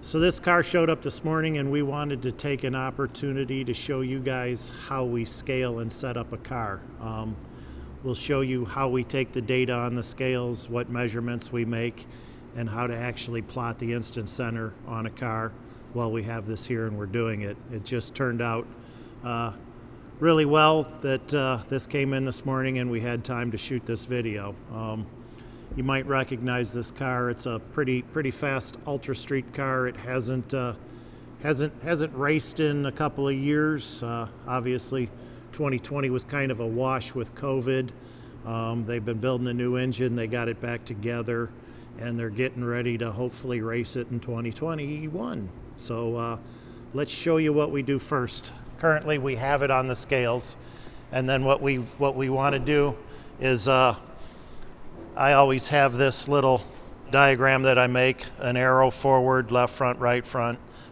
So this car showed up this morning and we wanted to take an opportunity to show you guys how we scale and set up a car. We'll show you how we take the data on the scales, what measurements we make, and how to actually plot the instant center on a car while we have this here and we're doing it. It just turned out really well that this came in this morning and we had time to shoot this video. You might recognize this car. It's a pretty fast ultra street car. It hasn't raced in a couple of years. Obviously 2020 was kind of a wash with COVID. They've been building a new engine, they got it back together, and they're getting ready to hopefully race it in 2021. So let's show you what we do first. Currently we have it on the scales, and then what we want to do is I always have this little diagram that I make, an arrow forward, left front,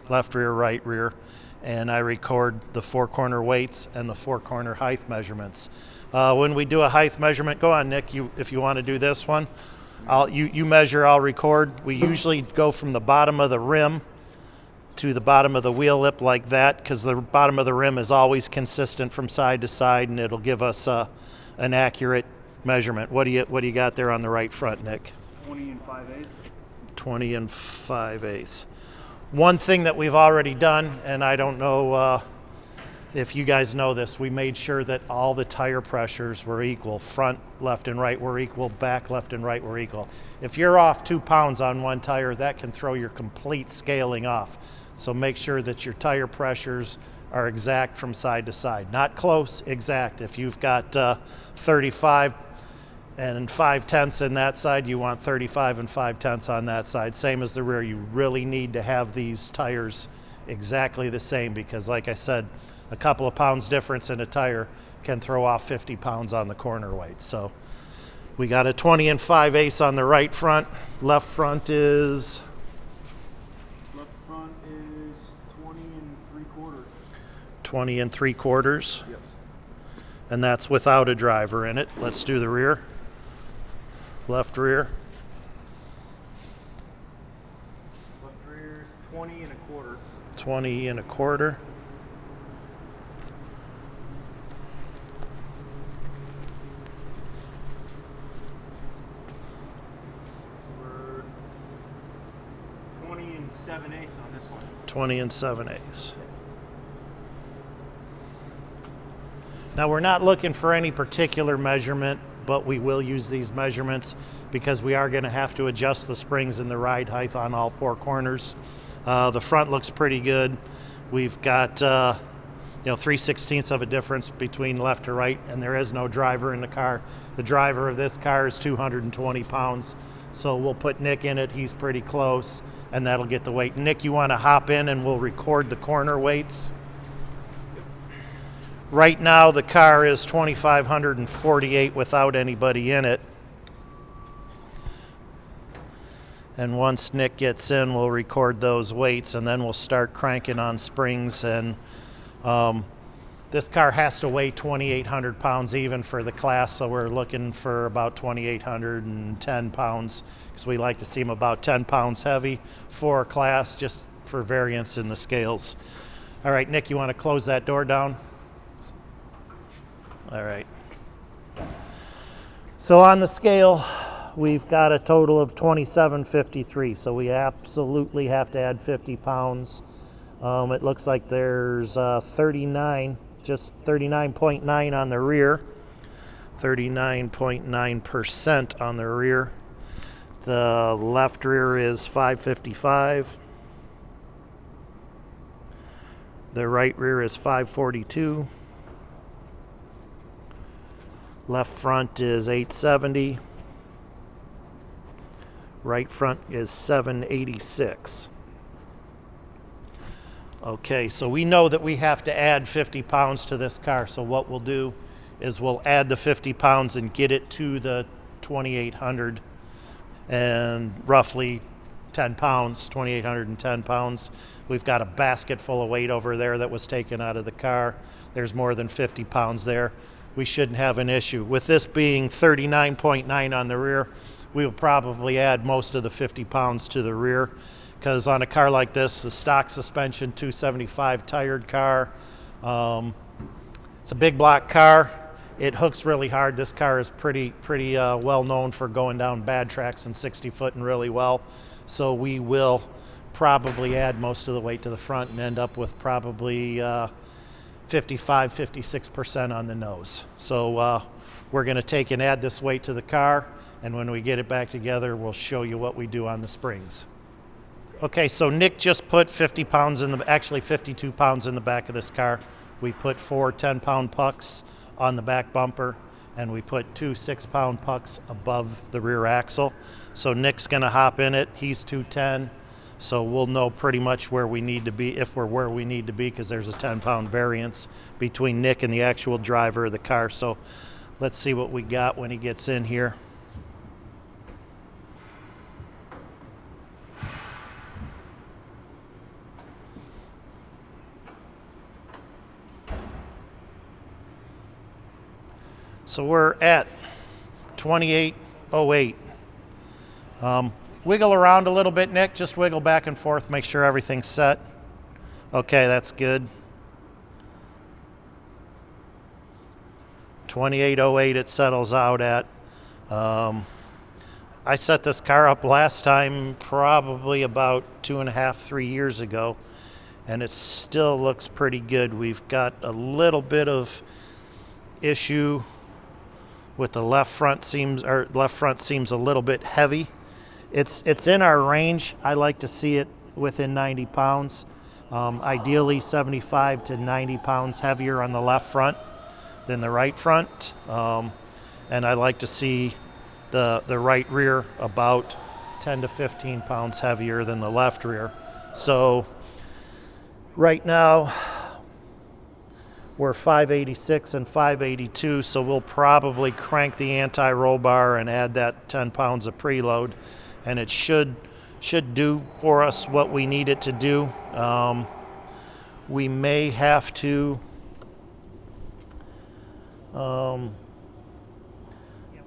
left rear, right rear, and I record the four corner weights and the four corner height measurements. When we do a height measurement, go on Nick, if you want to do this one, you measure, I'll record. We usually go from the bottom of the rim to the bottom of the wheel lip like that, because the bottom of the rim is always consistent from side to side, and it'll give us an accurate measurement. What do you got there on the right front, Nick? 20 and 5/8. 20 and 5/8. One thing that we've already done, and I don't know if you guys know this, we made sure that all the tire pressures were equal. Front, left, and right were equal. Back, left, and right were equal. If you're off 2 pounds on one tire, that can throw your complete scaling off. So make sure that your tire pressures are exact from side to side. Not close, exact. If you've got 35 and 5/10 in that side, you want 35 and 5/10 on that side. Same as the rear. You really need to have these tires exactly the same, because like I said, a couple of pounds difference in a tire can throw off 50 pounds on the corner weight. So we got a 20 and 5/8 on the right front. Left front is 20 and 3/4. 20 and 3/4. Yes. And that's without a driver in it. Let's do the rear. Left rear. Left rear is 20 and 1/4. 20 and 1/4. We're 20 and 7/8 on this one. 20 and 7/8. Now we're not looking for any particular measurement, but we will use these measurements because we are going to have to adjust the springs and the ride height on all four corners. The front looks pretty good. We've got 3/16 of a difference between left to right, and there is no driver in the car. The driver of this car is 220 pounds, so we'll put Nick in it. He's pretty close, and that'll get the weight. Nick, you want to hop in and we'll record the corner weights? Right now the car is 2,548 without anybody in it. And once Nick gets in, we'll record those weights, and then we'll start cranking on springs. And this car has to weigh 2,800 pounds even for the class, so we're looking for about 2,810 pounds, because we like to see them about 10 pounds heavy for a class, just for variance in the scales. All right, Nick, you want to close that door down? All right. So on the scale, we've got a total of 2753, so we absolutely have to add 50 pounds. It looks like there's 39, just 39.9 on the rear, 39.9% on the rear. The left rear is 555. The right rear is 542. Left front is 870. Right front is 786. Okay, so we know that we have to add 50 pounds to this car. So what we'll do is we'll add the 50 pounds and get it to the 2,800 and roughly 10 pounds, 2,810 pounds. We've got a basket full of weight over there that was taken out of the car. There's more than 50 pounds there. We shouldn't have an issue. With this being 39.9 on the rear, we will probably add most of the 50 pounds to the rear, because on a car like this, the stock suspension 275 tired car, it's a big block car. It hooks really hard. This car is pretty well known for going down bad tracks and 60 footing really well. So we will probably add most of the weight to the front and end up with probably 55-56% on the nose. So we're going to take and add this weight to the car, and when we get it back together, we'll show you what we do on the springs. Okay, so Nick just put 50 pounds actually 52 pounds in the back of this car. We put 4 10-pound pucks on the back bumper, and we put 2 6-pound pucks above the rear axle. So Nick's gonna hop in it. He's 210, so we'll know pretty much where we need to be, if we're where we need to be, because there's a 10-pound variance between Nick and the actual driver of the car. So let's see what we got when he gets in here. So we're at 2808. Wiggle around a little bit, Nick. Just wiggle back and forth, make sure everything's set. Okay, that's good. 2808 it settles out at. I set this car up last time probably about 2.5, 3 years ago, and it still looks pretty good. We've got a little bit of issue with the left front seems a little bit heavy. It's in our range. I like to see it within 90 pounds. Ideally 75 to 90 pounds heavier on the left front than the right front. And I like to see the right rear about 10 to 15 pounds heavier than the left rear. So right now we're 586 and 582, so we'll probably crank the anti-roll bar and add that 10 pounds of preload, and it should do for us what we need it to do. We may have to,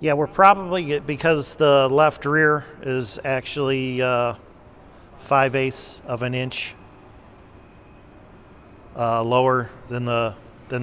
yeah, we're probably, because the left rear is actually 5/8 of an inch lower than the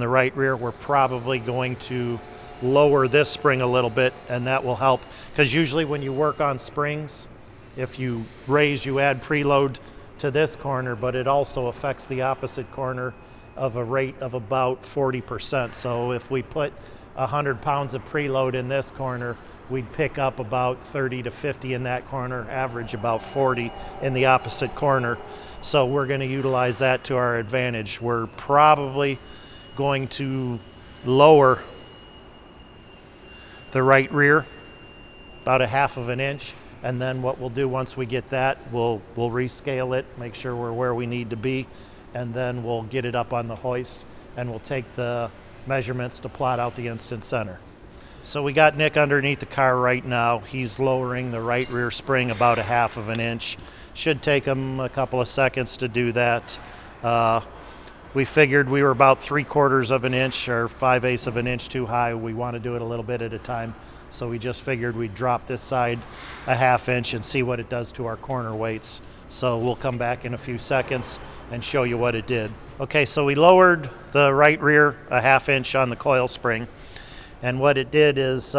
right rear, we're probably going to lower this spring a little bit, and that will help, because usually when you work on springs, if you raise, you add preload to this corner, but it also affects the opposite corner of a rate of about 40%. So if we put 100 pounds of preload in this corner, we'd pick up about 30 to 50 in that corner, average about 40 in the opposite corner. So we're going to utilize that to our advantage. We're probably going to lower the right rear about 1/2 of an inch, and then what we'll do once we get that, we'll rescale it, make sure we're where we need to be, and then we'll get it up on the hoist, and we'll take the measurements to plot out the instant center. So we got Nick underneath the car right now. He's lowering the right rear spring about 1/2 of an inch. Should take him a couple of seconds to do that. We figured we were about 3/4 of an inch or 5/8 of an inch too high. We want to do it a little bit at a time. So we just figured we'd drop this side 1/2 inch and see what it does to our corner weights. So we'll come back in a few seconds and show you what it did. Okay, so we lowered the right rear 1/2 inch on the coil spring. And what it did is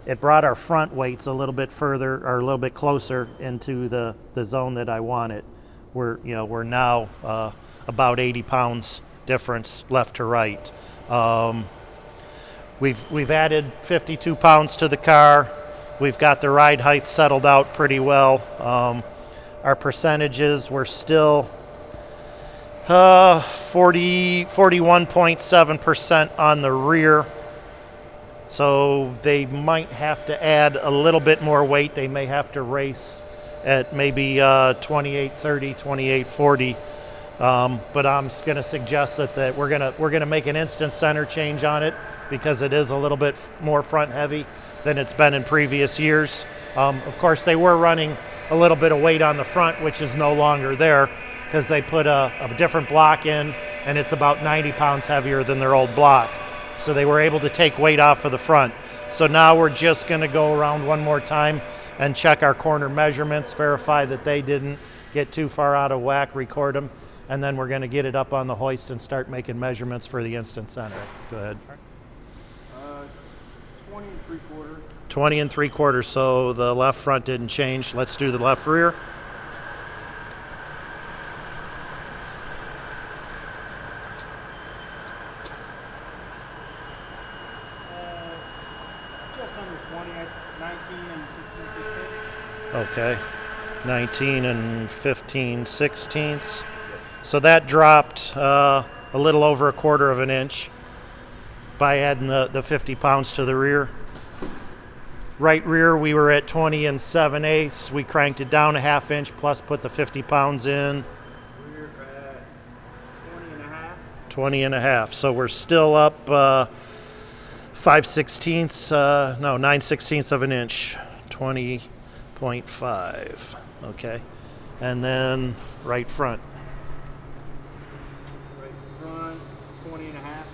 it brought our front weights a little bit further, or a little bit closer into the zone that I wanted. We're now about 80 pounds difference left to right. We've added 52 pounds to the car. We've got the ride height settled out pretty well. Our percentages were still 41.7% on the rear. So they might have to add a little bit more weight. They may have to race at maybe 2830, 2840. But I'm going to suggest that we're going to make an instant center change on it, because it is a little bit more front heavy than it's been in previous years. Of course, they were running a little bit of weight on the front, which is no longer there, because they put a different block in, and it's about 90 pounds heavier than their old block. So they were able to take weight off of the front. So now we're just going to go around one more time and check our corner measurements, verify that they didn't get too far out of whack, record them, and then we're going to get it up on the hoist and start making measurements for the instant center. Go ahead. 20 and 3/4. 20 and 3/4, so the left front didn't change. Let's do the left rear. Just under 20, 19 and 15 sixteenths. Okay, 19 and 15 sixteenths. So that dropped a little over 1/4 of an inch by adding the 50 pounds to the rear. Right rear, we were at 20 and 7/8. We cranked it down a 1/2 inch plus put the 50 pounds in. We're at 20 and a half. 20 and a half. So we're still up 9/16 of an inch. 20.5. Okay. And then right front. Right front, 20 and a half.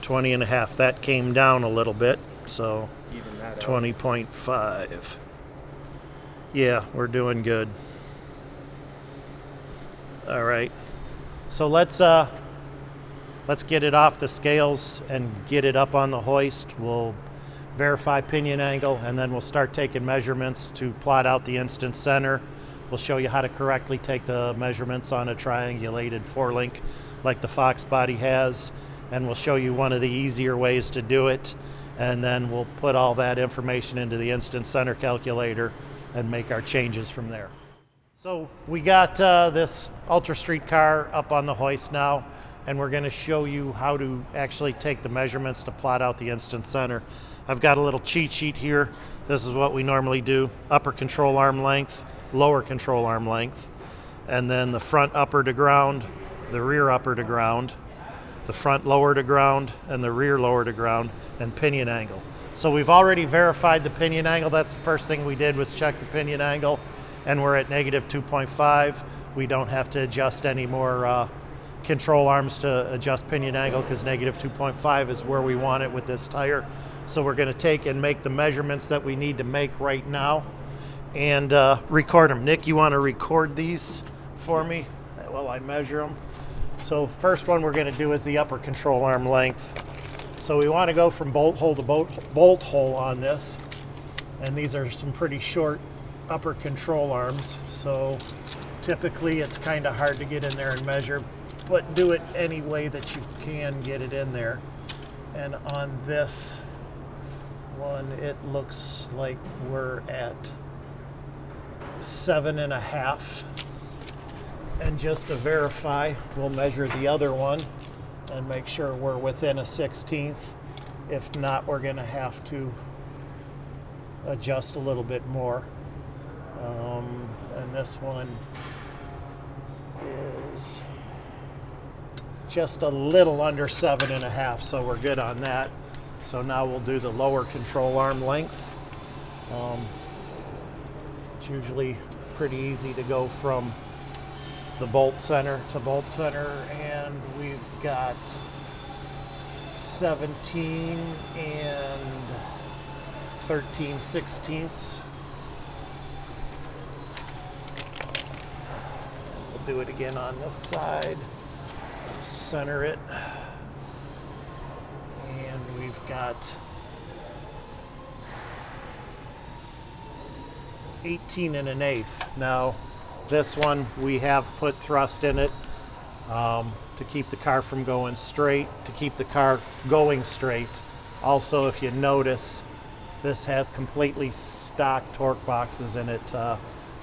20 and a half. That came down a little bit. So Even that 20.5. Yeah, we're doing good. All right. So let's get it off the scales and get it up on the hoist. We'll verify pinion angle, and then we'll start taking measurements to plot out the instant center. We'll show you how to correctly take the measurements on a triangulated 4-link like the Fox body has, and we'll show you one of the easier ways to do it, and then we'll put all that information into the instant center calculator and make our changes from there. So we got this Ultra Street car up on the hoist now, and we're going to show you how to actually take the measurements to plot out the instant center. I've got a little cheat sheet here. This is what we normally do: upper control arm length, lower control arm length, and then the front upper to ground, the rear upper to ground, the front lower to ground, and the rear lower to ground, and pinion angle. So we've already verified the pinion angle. That's the first thing we did, was check the pinion angle, and we're at -2.5. We don't have to adjust any more control arms to adjust pinion angle, because -2.5 is where we want it with this tire. So we're going to take and make the measurements that we need to make right now and record them. Nick, you want to record these for me while I measure them? So first one we're going to do is the upper control arm length. So we want to go from bolt hole to bolt hole on this, and these are some pretty short upper control arms, so typically it's kind of hard to get in there and measure, but do it any way that you can get it in there. And on this one, it looks like we're at 7.5. And just to verify, we'll measure the other one and make sure we're within a 1/16. If not, we're going to have to adjust a little bit more. And this one is just a little under 7.5, so we're good on that. So now we'll do the lower control arm length. It's usually pretty easy to go from the bolt center to bolt center, and we've got 17 and 13/16. We'll do it again on this side. Center it. And we've got 18 and 1/8. Now, this one we have put thrust in it to keep the car from going straight, to keep the car going straight. Also, if you notice, this has completely stock torque boxes in it.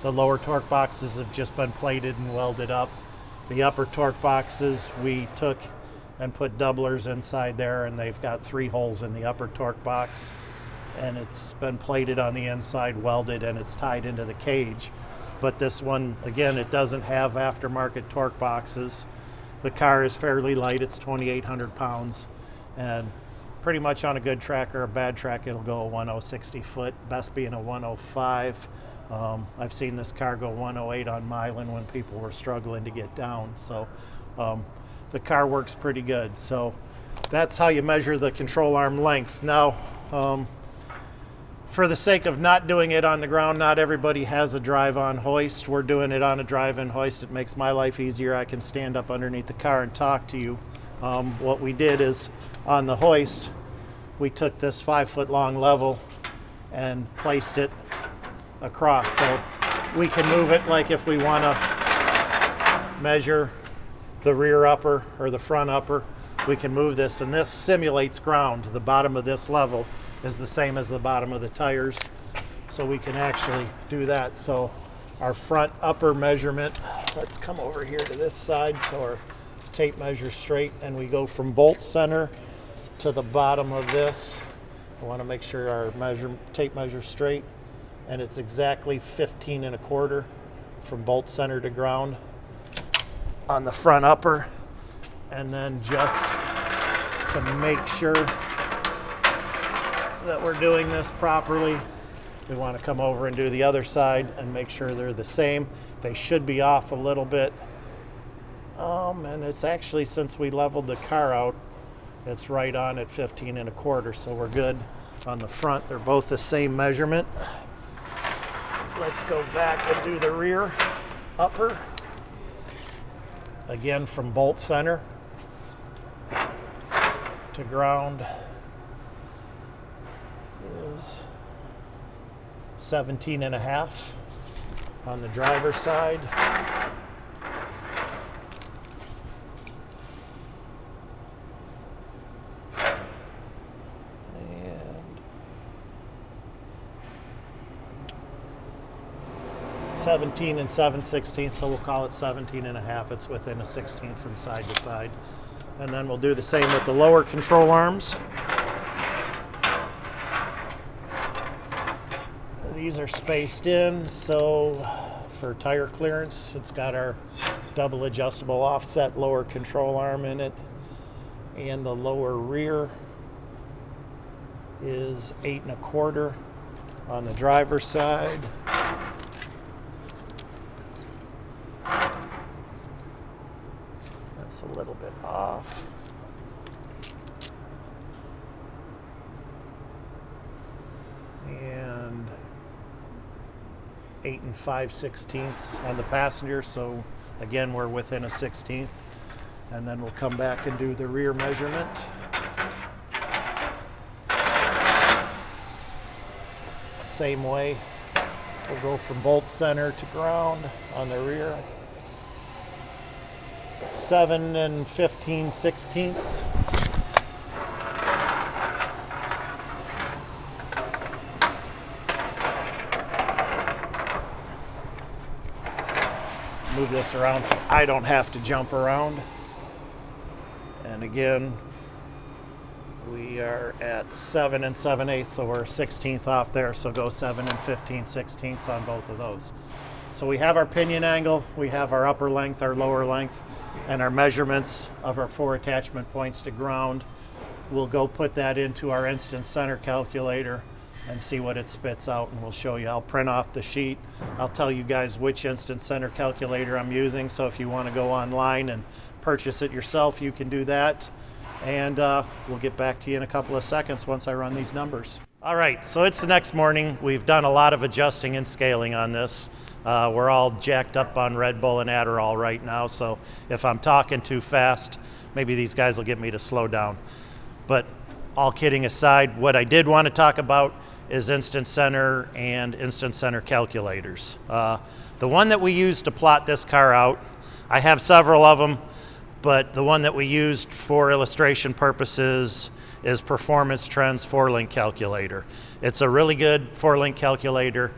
The lower torque boxes have just been plated and welded up. The upper torque boxes we took and put doublers inside there, and they've got 3 holes in the upper torque box, and it's been plated on the inside, welded, and it's tied into the cage. But this one, again, it doesn't have aftermarket torque boxes. The car is fairly light. It's 2,800 pounds, and pretty much on a good track or a bad track, it'll go a 1060 foot, best being a 105. I've seen this car go 108 on Milan when people were struggling to get down. So the car works pretty good. So that's how you measure the control arm length. Now, for for the sake of not doing it on the ground, not everybody has a drive-on hoist. We're doing it on a drive-in hoist. It makes my life easier. I can stand up underneath the car and talk to you. What we did is on the hoist, we took this 5-foot long level and placed it across. So we can move it like if we want to measure the rear upper or the front upper, we can move this, and this simulates ground. The bottom of this level is the same as the bottom of the tires, so we can actually do that. So our front upper measurement, let's come over here to this side so our tape measures straight, and we go from bolt center to the bottom of this. I want to make sure our tape measures straight, and it's exactly 15 1/4 from bolt center to ground on the front upper. And then just to make sure that we're doing this properly, we want to come over and do the other side and make sure they're the same. They should be off a little bit. And it's actually, since we leveled the car out, it's right on at 15 1/4, so we're good on the front. They're both the same measurement. Let's go back and do the rear upper. Again, from bolt center to ground is 17 1/2 on the driver's side. And 17 7/16, so we'll call it 17 1/2. It's within a 16th from side to side. And then we'll do the same with the lower control arms. These are spaced in, so for tire clearance, it's got our double adjustable offset lower control arm in it. And the lower rear is 8 1/4 on the driver's side. That's a little bit off. And 8 5/16 on the passenger, so again we're within a 16th. And then we'll come back and do the rear measurement. Same way, we'll go from bolt center to ground on the rear. 7 15/16. Move this around so I don't have to jump around. And again, we are at 7 7/8, so we're 1/16 off there, so go 7 15/16 on both of those. So we have our pinion angle, we have our upper length, our lower length, and our measurements of our 4 attachment points to ground. We'll go put that into our instant center calculator and see what it spits out, and we'll show you. I'll print off the sheet. I'll tell you guys which instant center calculator I'm using, so if you want to go online and purchase it yourself, you can do that. And we'll get back to you in a couple of seconds once I run these numbers. All right, so it's the next morning. We've done a lot of adjusting and scaling on this. We're all jacked up on Red Bull and Adderall right now, so if I'm talking too fast, maybe these guys will get me to slow down. But all kidding aside, what I did want to talk about is instant center and instant center calculators. The one that we used to plot this car out, I have several of them, but the one that we used for illustration purposes is Performance Trends 4-link calculator. It's a really good 4-link calculator.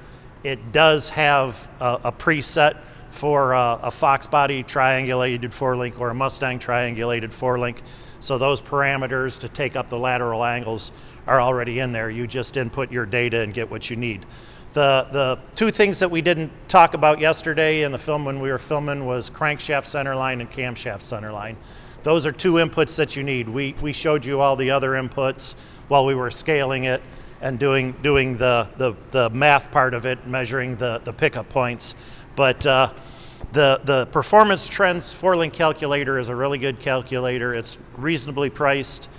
It does have a preset for a Fox body triangulated 4-link or a Mustang triangulated 4-link. So those parameters to take up the lateral angles are already in there. You just input your data and get what you need. The two things that we didn't talk about yesterday in the film when we were filming was crankshaft centerline and camshaft centerline. Those are two inputs that you need. We showed you all the other inputs while we were scaling it and doing the math part of it, measuring the pickup points. But the Performance Trends 4-link calculator is a really good calculator. It's reasonably priced.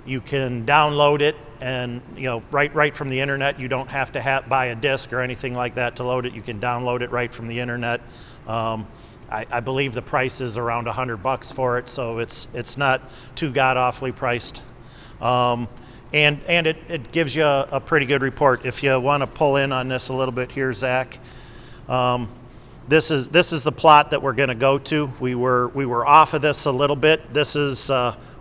You can download it and right from the internet. You don't have to buy a disc or anything like that to load it. You can download it right from the internet. I believe the price is around $100 for it, so it's not too god-awfully priced. And it gives you a pretty good report. If you want to pull in on this a little bit here, Zach, this is the plot that we're going to go to. We were off of this a little bit. This is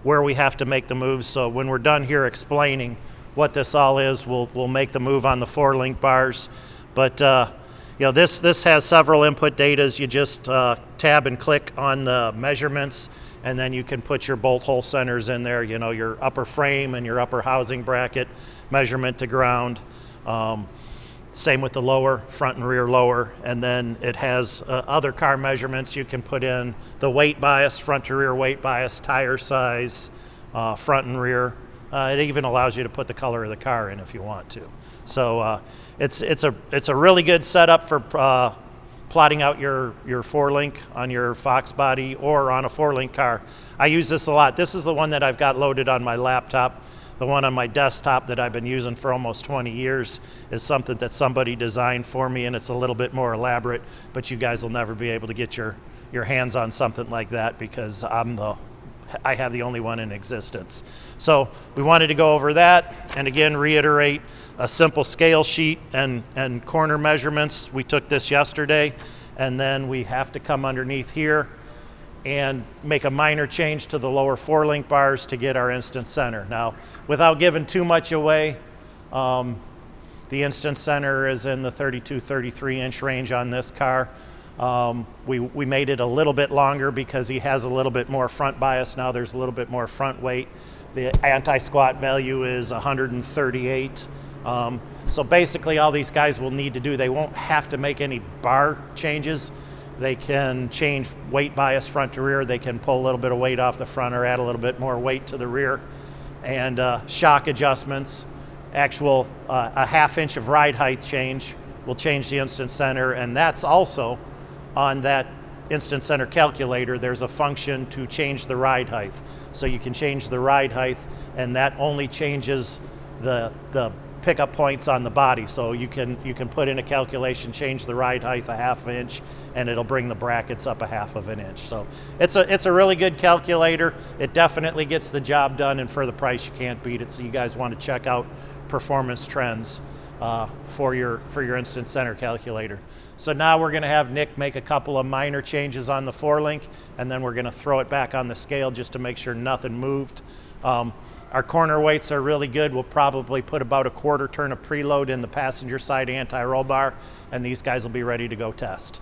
where we have to make the moves. So when we're done here explaining what this all is, we'll make the move on the 4-link bars. But this has several input datas. You just tab and click on the measurements, and then you can put your bolt hole centers in there, your upper frame and your upper housing bracket, measurement to ground. Same with the lower, front and rear lower. And then it has other car measurements. You can put in the weight bias, front to rear weight bias, tire size, front and rear. It even allows you to put the color of the car in if you want to. So it's a really good setup for plotting out your 4-link on your Fox body or on a 4-link car. I use this a lot. This is the one that I've got loaded on my laptop. The one on my desktop that I've been using for almost 20 years is something that somebody designed for me, and it's a little bit more elaborate, but you guys will never be able to get your hands on something like that because I have the only one in existence. So we wanted to go over that, and again reiterate a simple scale sheet and corner measurements. We took this yesterday, and then we have to come underneath here and make a minor change to the lower 4-link bars to get our instant center. Now, without giving too much away, the instant center is in the 32-33 inch range on this car. We made it a little bit longer because he has a little bit more front bias now. There's a little bit more front weight. The anti-squat value is 138. So basically all these guys will need to do, they won't have to make any bar changes. They can change weight bias front to rear. They can pull a little bit of weight off the front or add a little bit more weight to the rear. And shock adjustments, actual a ½ inch of ride height change will change the instant center, and that's also on that instant center calculator. There's a function to change the ride height. So you can change the ride height, and that only changes the pickup points on the body. So you can put in a calculation, change the ride height a ½ inch, and it'll bring the brackets up a ½ inch. So it's a really good calculator. It definitely gets the job done, and for the price you can't beat it. So you guys want to check out Performance Trends for your instant center calculator. So now we're going to have Nick make a couple of minor changes on the 4-link, and then we're going to throw it back on the scale just to make sure nothing moved. Our corner weights are really good. We'll probably put about a 1/4 turn of preload in the passenger side anti-roll bar, and these guys will be ready to go test.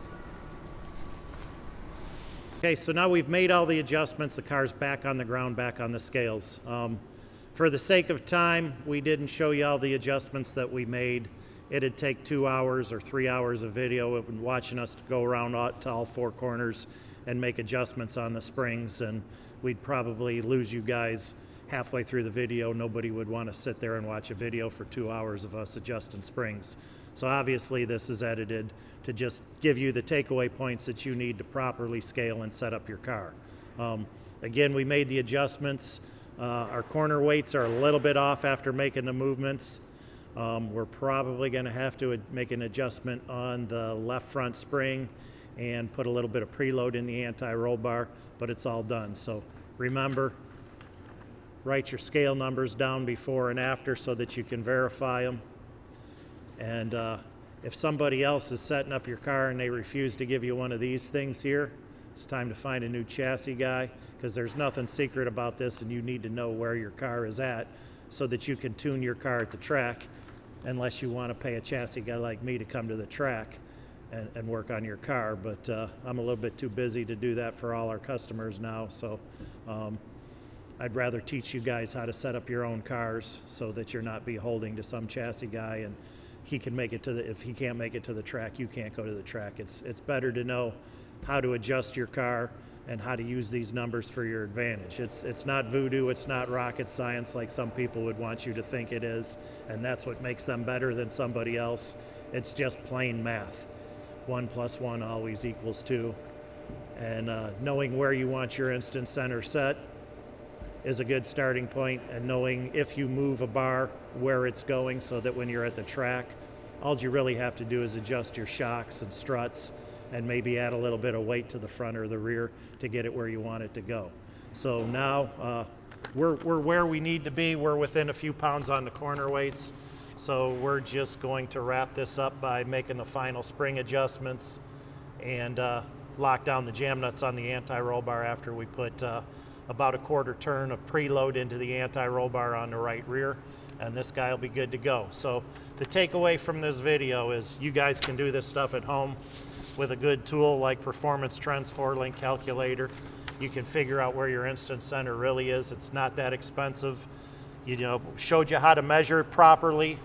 Okay, so now we've made all the adjustments. The car's back on the ground, back on the scales. For the sake of time, we didn't show you all the adjustments that we made. It'd take 2 hours or 3 hours of video watching us go around to all 4 corners and make adjustments on the springs, and we'd probably lose you guys halfway through the video. Nobody would want to sit there and watch a video for 2 hours of us adjusting springs. So obviously this is edited to just give you the takeaway points that you need to properly scale and set up your car. Again, we made the adjustments. Our corner weights are a little bit off after making the movements. We're probably going to have to make an adjustment on the left front spring and put a little bit of preload in the anti-roll bar, but it's all done. So remember, write your scale numbers down before and after so that you can verify them. And if somebody else is setting up your car and they refuse to give you one of these things here, it's time to find a new chassis guy, because there's nothing secret about this, and you need to know where your car is at so that you can tune your car at the track, unless you want to pay a chassis guy like me to come to the track and work on your car. But I'm a little bit too busy to do that for all our customers now, so I'd rather teach you guys how to set up your own cars so that you're not beholden to some chassis guy and he can make it to the, if he can't make it to the track, you can't go to the track. It's better to know how to adjust your car and how to use these numbers for your advantage. It's not voodoo, it's not rocket science like some people would want you to think it is, and that's what makes them better than somebody else. It's just plain math. 1 + 1 always equals 2. And knowing where you want your instant center set is a good starting point, and knowing if you move a bar where it's going, so that when you're at the track, all you really have to do is adjust your shocks and struts and maybe add a little bit of weight to the front or the rear to get it where you want it to go. So now we're where we need to be. We're within a few pounds on the corner weights. So we're just going to wrap this up by making the final spring adjustments and lock down the jam nuts on the anti-roll bar after we put about a quarter turn of preload into the anti-roll bar on the right rear, and this guy will be good to go. So the takeaway from this video is you guys can do this stuff at home with a good tool like Performance Trends 4-link calculator. You can figure out where your instant center really is. It's not that expensive. You know, showed you how to measure it properly.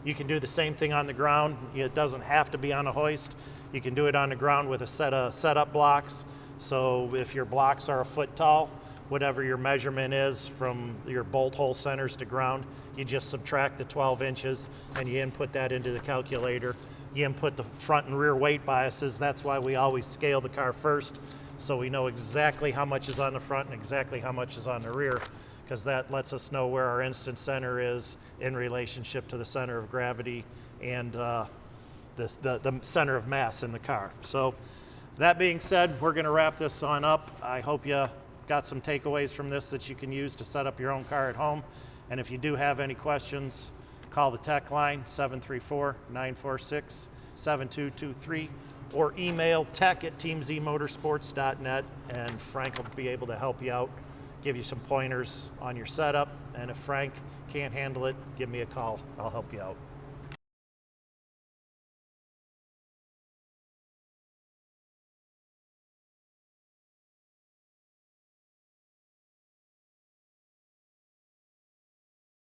You can do the same thing on the ground. It doesn't have to be on a hoist. You can do it on the ground with a set of setup blocks. So if your blocks are a foot tall, whatever your measurement is from your bolt hole centers to ground, you just subtract the 12 inches and you input that into the calculator. You input the front and rear weight biases. That's why we always scale the car first, so we know exactly how much is on the front and exactly how much is on the rear, because that lets us know where our instant center is in relationship to the center of gravity and the center of mass in the car. So that being said, we're gonna wrap this on up. I hope you got some takeaways from this that you can use to set up your own car at home. And if you do have any questions, call the tech line, 734-946-7223, or email tech@teamzmotorsports.net, and Frank will be able to help you out, give you some pointers on your setup. And if Frank can't handle it, give me a call. I'll help you out.